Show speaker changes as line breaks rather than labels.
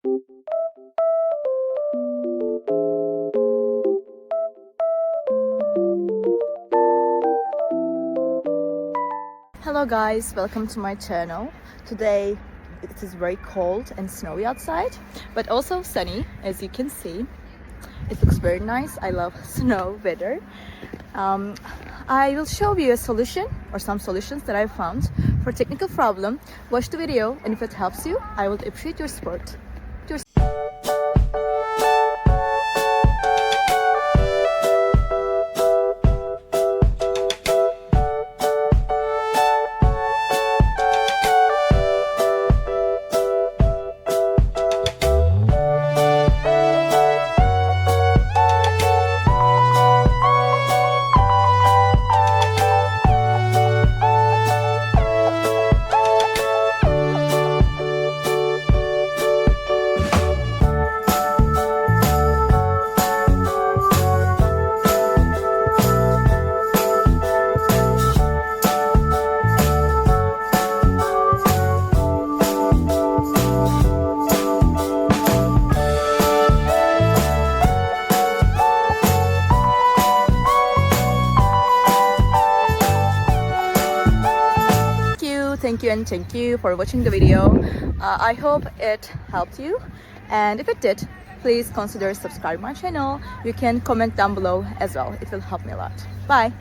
Hello guys, welcome to my channel. Today it is very cold and snowy outside, but also sunny, as you can see. It looks very nice. I love snow weather. I will show you a solution or some solutions that I found for technical problem. Watch the video, and if it helps you, I would appreciate your support. Thank you for watching the video. I hope it helped you, and if it did, please consider subscribing my channel. You can comment down below as well. It will help me a lot. Bye.